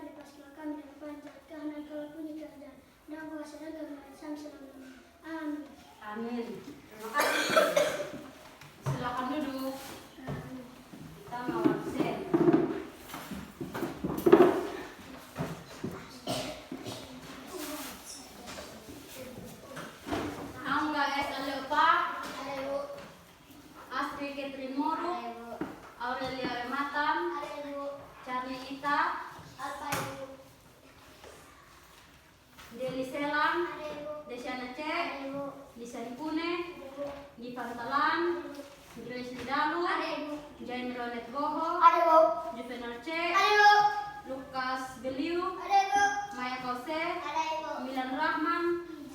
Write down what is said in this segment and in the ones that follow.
lepaskanlah kami dari panjang, karena Engkau punya kerajaan dan kuasa dan kemuliaan sampai selama-lamanya. Amin. Amin. Terima kasih. Silakan duduk. Kita mau absen. Angga S. Alepa. Ada Ibu. Astrid Catherine Moro. Ada Ibu. Aurelia Rematan. Ada Ibu. Charlie Ita. Apa Ibu? Deli Selang. Ada Ibu. Desiana Ada Cek. Ibu. Lisa Dipune. Ada Ibu. Di Pantalan. Grace Lidalu. Ada Ibu. Jain Ronet Goho. Ada Ibu. Juvenal Cek. Ada Ibu. Lukas Beliu. Ada Ibu. Maya Kose. Ada Ibu. Milan Rahman.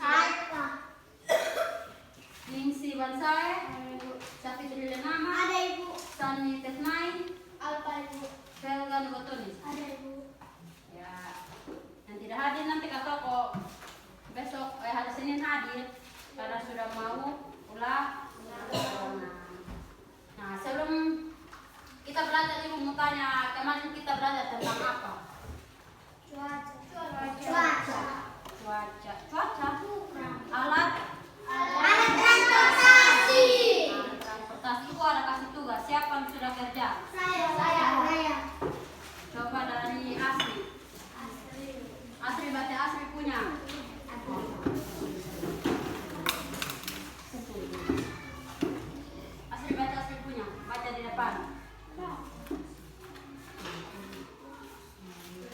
Ada. Ningsi Bansai. Ada Ibu. Safitri Lenama. Ada Ibu. Sani Tetnai. Apa Ibu? Felgan Botonis. Ada Ibu. Ya, yang tidak hadir nanti kata kok besok hari Senin hadir karena sudah mau ulang. Nah, sebelum kita belajar, ibu mau tanya, kemarin kita belajar tentang apa? Cuaca. Alat transportasi. transportasi itu ada kasih tugas. Siapa yang sudah kerja? Saya. Coba dari Asri. Asri baca Asri punya. Asri baca Asri punya. Baca di depan.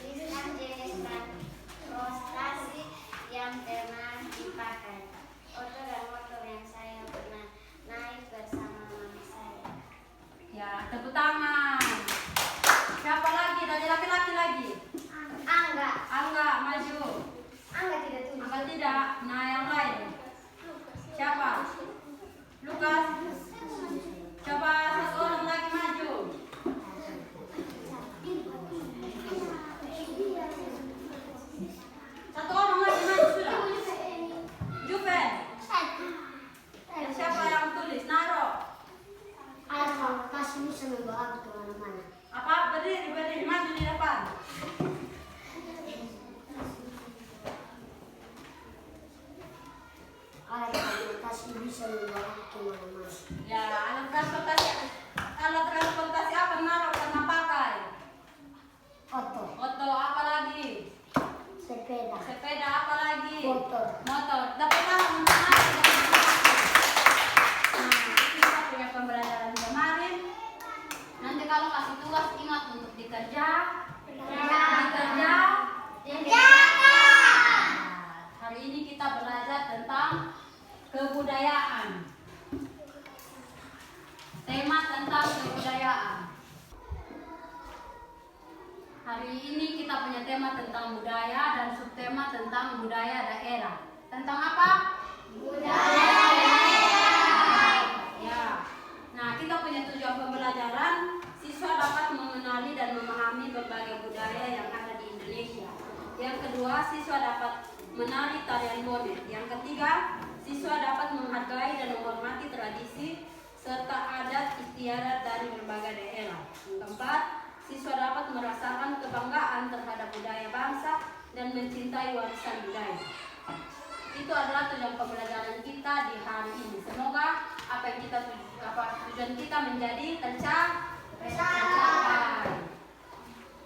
Tuliskan jenis transportasi yang pernah dipakai. Oto dan motor yang saya pernah naik bersama mama saya. Ya, tepuk tangan. Siapa lagi? Dari laki-laki lagi. Angga, maju. Angga tidak tulis. Angga tidak. Nah, yang lain. Siapa? Lukas. Coba satu orang lagi maju. Satu orang lagi maju sudah. Juven. Dan siapa yang tulis? Naro. Kasih bisa membawa ke mana-mana. Apa? Berdiri, maju di depan. Alat transportasi bisa membawa ke mana-mana. Ya, alat transportasi apa Naro pernah pakai? Oto, apa lagi? Sepeda, apa lagi? Motor. Dapat tangan untuk Naro. Nah, itu kita punya pembelajaran kemarin. Nanti kalau kasih tugas ingat untuk dikerja. Hari ini kita belajar tentang kebudayaan. Tema tentang kebudayaan. Hari ini kita punya tema tentang budaya dan subtema tentang budaya daerah. Tentang apa? Budaya daerah. Ya. Nah, kita punya tujuan pembelajaran. Siswa dapat mengenali dan memahami berbagai budaya yang ada di Indonesia. Yang kedua, siswa dapat menari tarian bonet. Yang ketiga, siswa dapat menghargai dan menghormati tradisi serta adat istiadat dari berbagai daerah. Yang keempat, siswa dapat merasakan kebanggaan terhadap budaya bangsa dan mencintai warisan budaya. Itu adalah tujuan pembelajaran kita di hari ini. Semoga tujuan kita menjadi tercapai.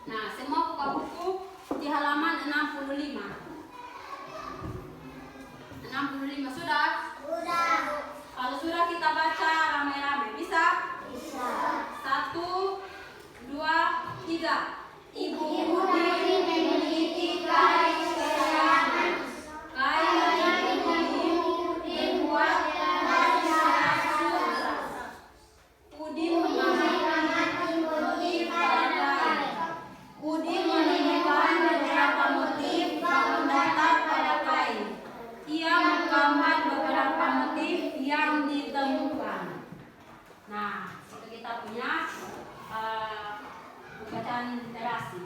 Nah, semua buka buku di halaman 65. 65 sudah? Kalau sudah kita baca rame-rame. Bisa? 1, 2, 3. Ibu Budi memiliki kain kesayangan. Kain ibu dibuat dari sutra. Udin menggunakan motif pada kain. Udin menemukan beberapa motif baku datar pada kain. Ia menggambar beberapa motif yang ditemukan. Nah, itu kita punya bacaan literasi.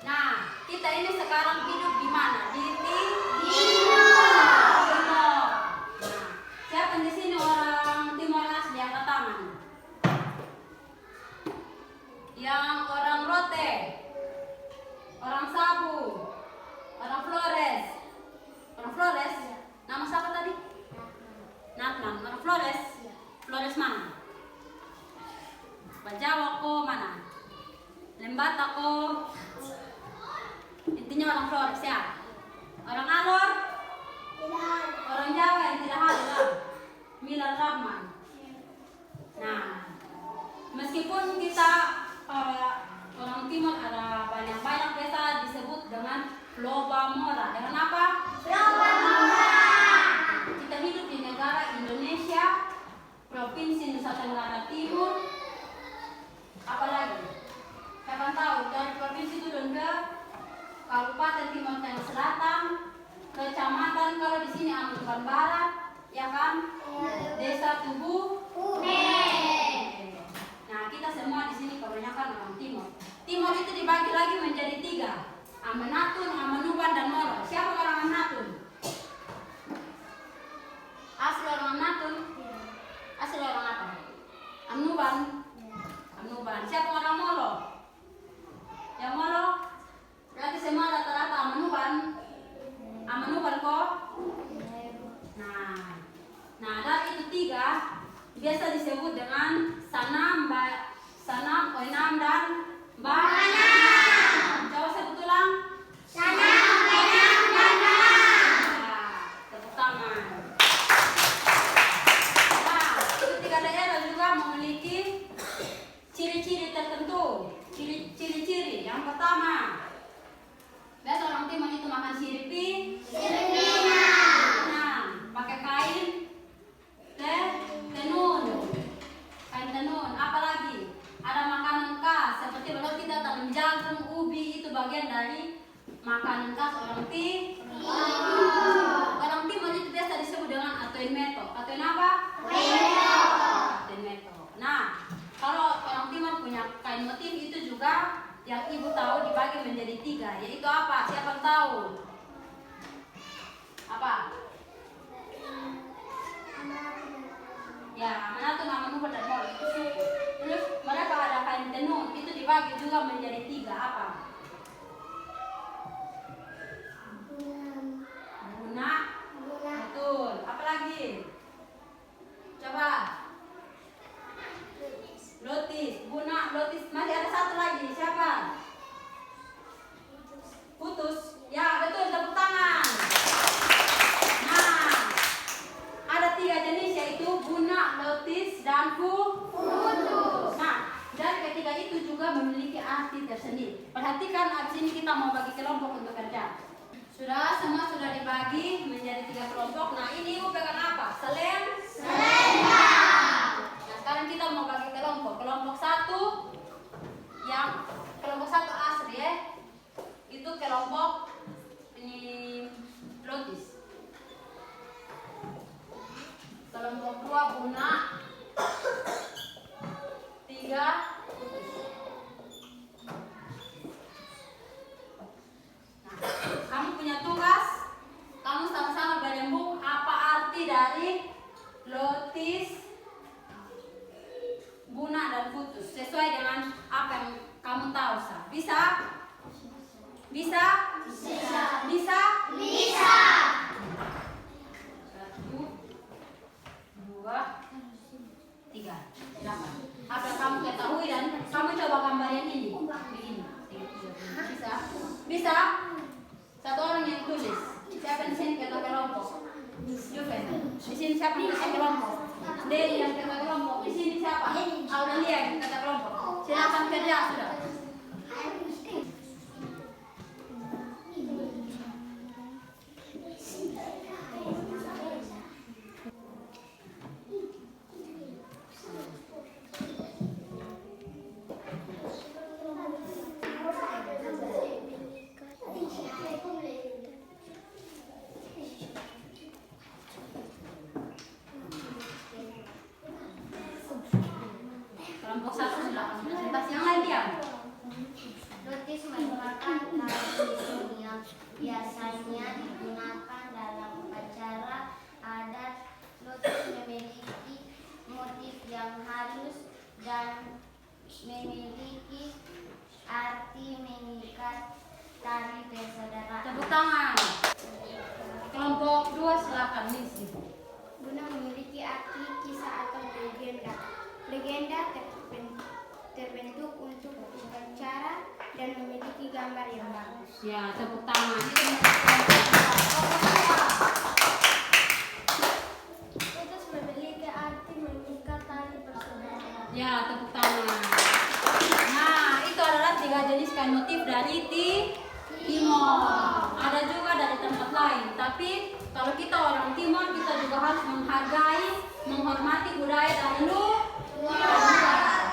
Nah, kita ini sekarang hidup di mana? Di Timor. Nah, siapa di sini orang Timor asli angkat tangan? Yang orang Rote. orang Flores. Orang Flores. Nama siapa tadi? Natman. Orang Flores. Flores mana? Jawa ko mana? Lembata ko. Intinya orang Flores ya. Orang Alor. Orang Jawa yang tidak hadir. Milan Rahman. Nah, meskipun kita orang Timur ada banyak desa disebut dengan Loba Mora. Dengan apa? Loba Mora. Kita hidup di negara Indonesia, Provinsi Nusa Tenggara Timur. Apalagi? Siapa tahu dari provinsi turun ke Kabupaten Timur Tengah Selatan, kecamatan kalau di sini Ambon Barat, ya kan? Desa Tubuh. Nah, kita semua di sini kebanyakan orang Timur. Timur itu dibagi lagi menjadi 3. Amanatun, Amanuban, dan Moro. Siapa orang Amanatun? Asli orang Amanatun? Asli orang apa? Amanuban. Amanuban. Siapa orang Moro? Yang Moro? Berarti semua rata-rata Amanuban. Amanuban kok? Nah, dari itu 3 biasa disebut dengan Sanam, Oinam, dan Banam. Coba sebut ulang. Sanam, Oinam, dan Banam. Tepuk tangan. Nah, itu 3 daerah juga memiliki ciri-ciri tertentu. Ciri-ciri yang pertama, biasa orang Timur itu makan siripi. Nah, pakai kain tenun. Kain tenun. Apalagi ada makanan khas seperti kalau kita tanam jagung, ubi, itu bagian dari makanan khas orang Timur. Orang Timur itu biasa disebut dengan atoin meto. Atoin apa? Atoin meto. Nah, kalau orang Timur punya kain motif itu juga yang ibu tahu dibagi menjadi 3, yaitu apa? Siapa yang tahu? Apa? Ya, Amanatun, Amanuban, dan Moro. Terus mereka ada kain tenun, itu dibagi juga menjadi 3. Apa? Guna. Betul. Apa lagi? Coba. Lotis. Guna, lotis. Masih ada satu lagi. Siapa? Putus. Ya, betul. Tepuk tangan. Nah, ada 3 jenis, yaitu guna, lotis, dan putus. Nah, dari ketiga itu juga memiliki arti tersendiri. Perhatikan, abis ini kita mau bagi kelompok untuk kerja. Semua sudah dibagi menjadi 3 kelompok. Nah, ini ibu pegang apa? Selendang. Nah, sekarang kita mau bagi kelompok. Kelompok 1 asli ya. Itu kelompok ini lotis. Kelompok 2 guna. 3 putus. Nah, kamu punya tugas. Kamu sama-sama berembuk apa arti dari lotis, guna, dan putus sesuai dengan apa yang kamu tahu. Bisa? Bisa? Bisa. Bisa? Bisa. 1, 2, 3. Silakan. Apa yang kamu ketahui dan kamu coba gambar yang ini. Begini. Bisa? Bisa? Satu orang yang tulis. Siapa yang di sini kata kelompok? Juven. Di sini siapa yang kata kelompok? Dedi yang kata kelompok. Di sini siapa? Aurelia yang kata kelompok. Silakan kerja sudah. Kelompok 1 silakan presentasi. Yang lain diam. Lotis merupakan tradisi yang biasanya digunakan dalam upacara adat. Lotis memiliki motif yang halus dan memiliki arti mengikat tari persaudaraan. Tepuk tangan. Kelompok 2 silakan misi. Guna memiliki arti kisah atau legenda. Legenda terbentuk untuk berbicara dan memiliki gambar yang bagus. Ya, tepuk tangan. Putus memiliki arti mengikat tali persaudaraan. Ya, tepuk tangan. Nah, itu adalah 3 jenis kain motif dari Timor. Ada juga dari tempat lain. Tapi kalau kita orang Timor, kita juga harus menghargai, menghormati budaya dari luar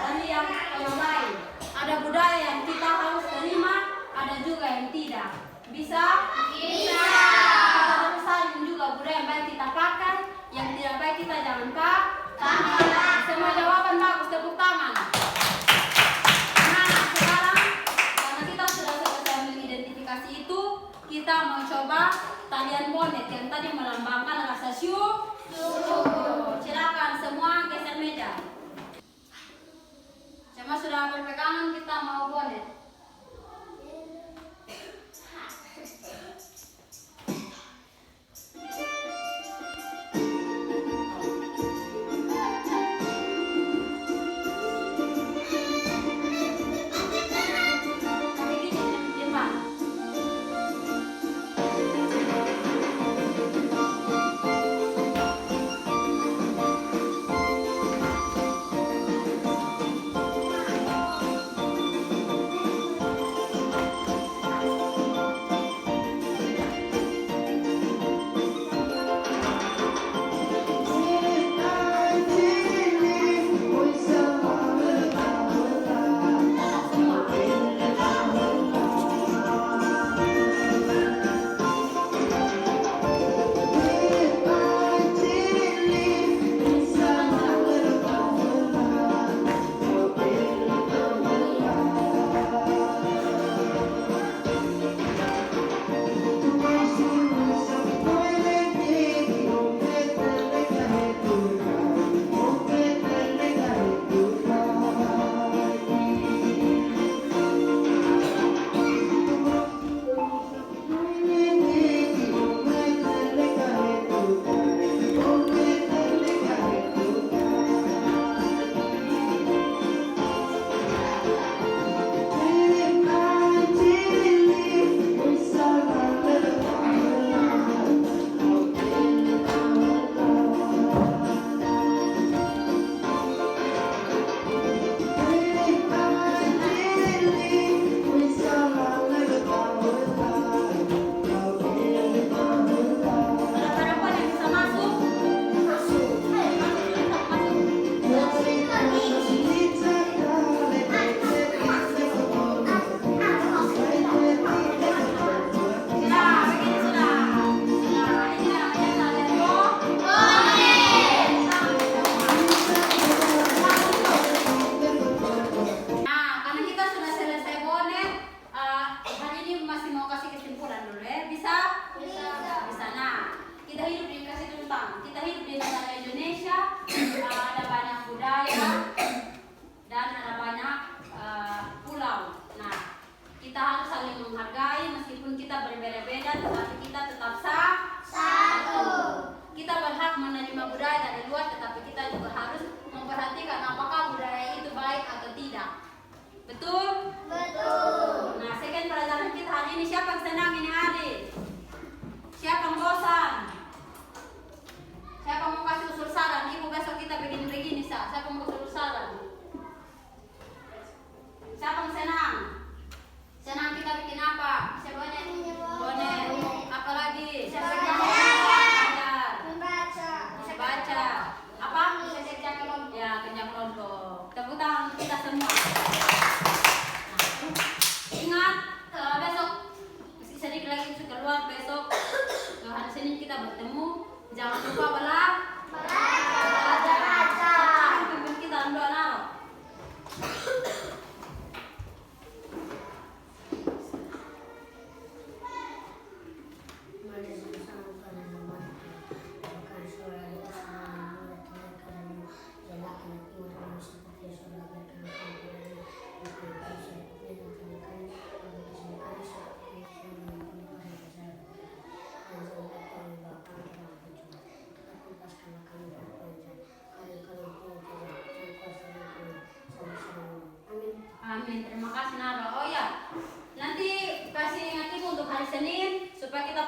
dari yang orang lain. Ada budaya yang kita harus terima, ada juga yang tidak. Bisa? Bisa. Kita harus saling juga budaya yang baik kita pakai, yang tidak baik kita jangan pakai. Semua jawaban bagus, tepuk tangan. Nah, sekarang karena kita sudah selesai mengidentifikasi itu, kita mau coba talian bonet yang tadi melambangkan rasa syukur. Silakan semua geser meja. Semua sudah berpegangan, kita mau bonet. Amin. Terima kasih Nara. Oh ya, nanti kasih ingat ibu untuk hari Senin supaya kita